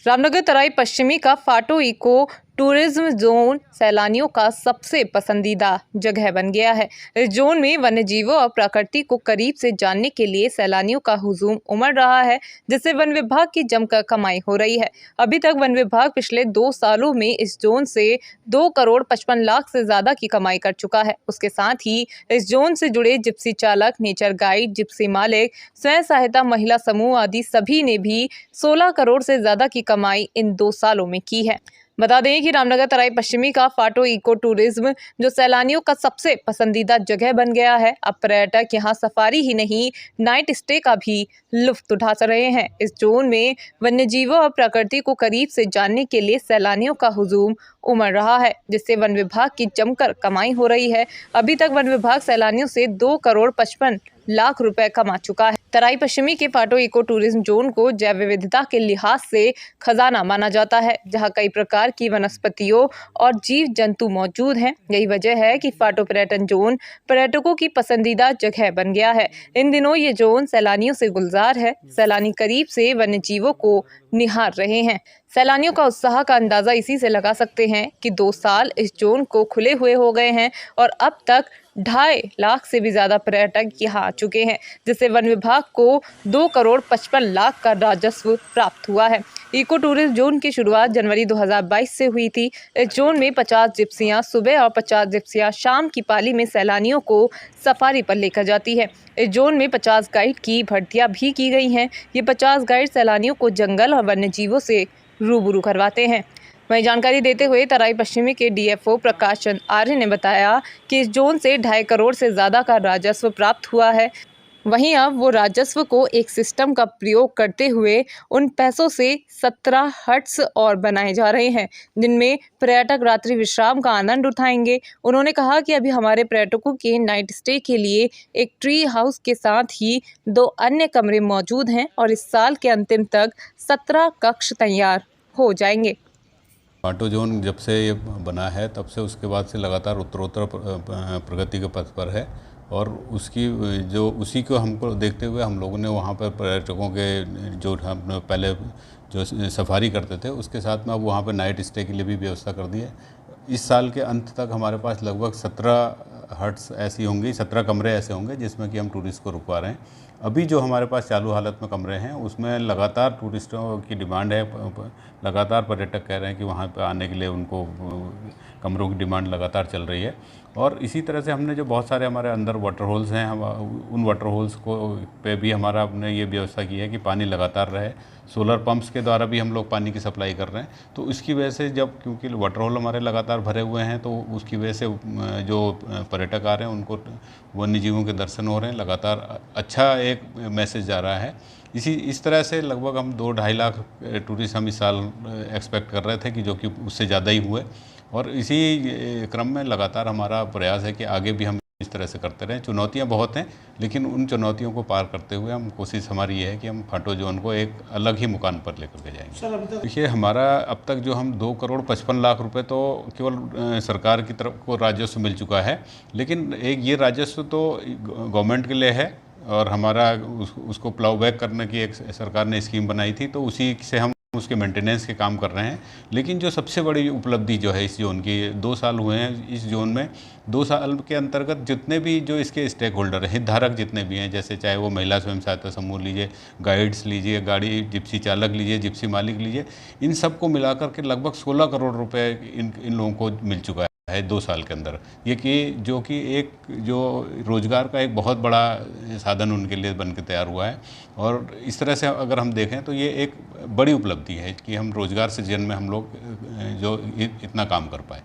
रामनगर तराई पश्चिमी का फाटो इको टूरिज्म जोन सैलानियों का सबसे पसंदीदा जगह बन गया है। इस जोन में वन्य जीवों और प्रकृति को करीब से जानने के लिए सैलानियों का हुजूम उमड़ रहा है, जिससे वन विभाग की जमकर कमाई हो रही है। अभी तक वन विभाग पिछले 2 सालों में इस जोन से 2 करोड़ 55 लाख से ज्यादा की कमाई कर चुका है। उसके साथ ही इस जोन से जुड़े जिप्सी चालक, नेचर गाइड, जिप्सी मालिक, स्वयं सहायता महिला समूह आदि सभी ने भी 16 करोड़ से ज्यादा की कमाई इन 2 सालों में की है। बता दें कि रामनगर तराई पश्चिमी का फाटो इको टूरिज्म जो सैलानियों का सबसे पसंदीदा जगह बन गया है। अब पर्यटक यहां सफारी ही नहीं, नाइट स्टे का भी लुत्फ उठा रहे हैं। इस जोन में वन्य जीवों और प्रकृति को करीब से जानने के लिए सैलानियों का हुजूम उमड़ रहा है, जिससे वन विभाग की जमकर कमाई हो रही है। अभी तक वन विभाग सैलानियों से 2 करोड़ 55 लाख रुपए कमा चुका है। तराई पश्चिमी के फाटो इको टूरिज्म जोन को जैव विविधता के लिहाज से खजाना माना जाता है, जहां कई प्रकार की वनस्पतियों और जीव जंतु मौजूद हैं। यही वजह है कि फाटो पर्यटन जोन पर्यटकों की पसंदीदा जगह बन गया है। इन दिनों ये जोन सैलानियों से गुलजार है। सैलानी करीब से वन्य जीवों को निहार रहे हैं। सैलानियों का उत्साह का अंदाजा इसी से लगा सकते हैं कि 2 साल इस जोन को खुले हुए हो गए हैं और अब तक 2.5 लाख से भी ज्यादा पर्यटक यहाँ आ चुके हैं, जिससे वन विभाग को 2 करोड़ 55 लाख का राजस्व प्राप्त हुआ है। इको टूरिज्म जोन की शुरुआत जनवरी 2022 से हुई थी। इस जोन में 50 जिप्सियां सुबह और 50 जिप्सियां शाम की पाली में सैलानियों को सफारी पर लेकर जाती है। इस जोन में 50 गाइड की भर्तियां भी की गई हैं। ये 50 गाइड सैलानियों को जंगल और वन्य जीवों से रूबरू करवाते हैं। वहीं जानकारी देते हुए तराई पश्चिमी के डीएफओ प्रकाश चंद आर्य ने बताया कि इस जोन से 2.5 करोड़ से ज्यादा का राजस्व प्राप्त हुआ है। वहीं अब वो राजस्व को एक सिस्टम का प्रयोग करते हुए उन पैसों से 17 हट्स और बनाए जा रहे हैं, जिनमें पर्यटक रात्रि विश्राम का आनंद उठाएंगे। उन्होंने कहा कि अभी हमारे पर्यटकों के नाइट स्टे के लिए एक ट्री हाउस के साथ ही 2 अन्य कमरे मौजूद हैं और इस साल के अंतिम तक 17 कक्ष तैयार हो जाएंगे। फाटो जोन जब से ये बना है तब से उसके बाद से लगातार उत्तरोत्तर प्रगति के पथ पर है और उसी को हमको देखते हुए हम लोगों ने वहाँ पर पर्यटकों के जो हम पहले जो सफारी करते थे उसके साथ में अब वहाँ पर नाइट स्टे के लिए भी व्यवस्था कर दी है। इस साल के अंत तक हमारे पास लगभग 17 हट्स ऐसी होंगी, 17 कमरे ऐसे होंगे जिसमें कि हम टूरिस्ट को रुकवा रहे हैं। अभी जो हमारे पास चालू हालत में कमरे हैं उसमें लगातार टूरिस्टों की डिमांड है। लगातार पर्यटक कह रहे हैं कि वहाँ पर आने के लिए उनको कमरों की डिमांड लगातार चल रही है। और इसी तरह से हमने जो बहुत सारे हमारे अंदर वाटर होल्स हैं, हम उन वाटर होल्स को पे भी हमारा हमने ये व्यवस्था की है कि पानी लगातार रहे। सोलर पंप्स के द्वारा भी हम लोग पानी की सप्लाई कर रहे हैं। तो इसकी वजह से क्योंकि वाटर होल हमारे लगातार भरे हुए हैं तो उसकी वजह से जो पर्यटक आ रहे हैं उनको वन्य जीवों के दर्शन हो रहे हैं। लगातार अच्छा एक मैसेज जा रहा है। इस तरह से लगभग हम 2-2.5 लाख टूरिस्ट हम इस साल एक्सपेक्ट कर रहे थे कि जो कि उससे ज़्यादा ही हुए। और इसी क्रम में लगातार हमारा प्रयास है कि आगे भी हम इस तरह से करते रहें। चुनौतियां बहुत हैं, लेकिन उन चुनौतियों को पार करते हुए हम कोशिश हमारी ये है कि हम फाटो जोन को एक अलग ही मुकाम पर लेकर के जाएंगे। देखिए, हमारा अब तक जो हम 2 करोड़ 55 लाख रुपए तो केवल सरकार की तरफ को राजस्व मिल चुका है, लेकिन एक ये राजस्व तो गवर्नमेंट के लिए है और हमारा उसको प्लाउ बैक करने की एक सरकार ने स्कीम बनाई थी, तो उसी से हम उसके मेंटेनेंस के काम कर रहे हैं। लेकिन जो सबसे बड़ी उपलब्धि जो है इस जोन की, 2 साल हुए हैं इस जोन में। 2 साल के अंतर्गत जितने भी जो इसके स्टेक होल्डर हैं, हितधारक जितने भी हैं, जैसे चाहे वो महिला स्वयं सहायता समूह लीजिए, गाइड्स लीजिए, गाड़ी जिप्सी चालक लीजिए, जिप्सी मालिक लीजिए, इन सबको मिलाकर के लगभग 16 करोड़ रुपए इन लोगों को मिल चुका है 2 साल के अंदर। ये कि जो कि एक जो रोज़गार का एक बहुत बड़ा साधन उनके लिए बन के तैयार हुआ है। और इस तरह से अगर हम देखें तो ये एक बड़ी उपलब्धि है कि हम रोज़गार सृजन में हम लोग जो इतना काम कर पाए।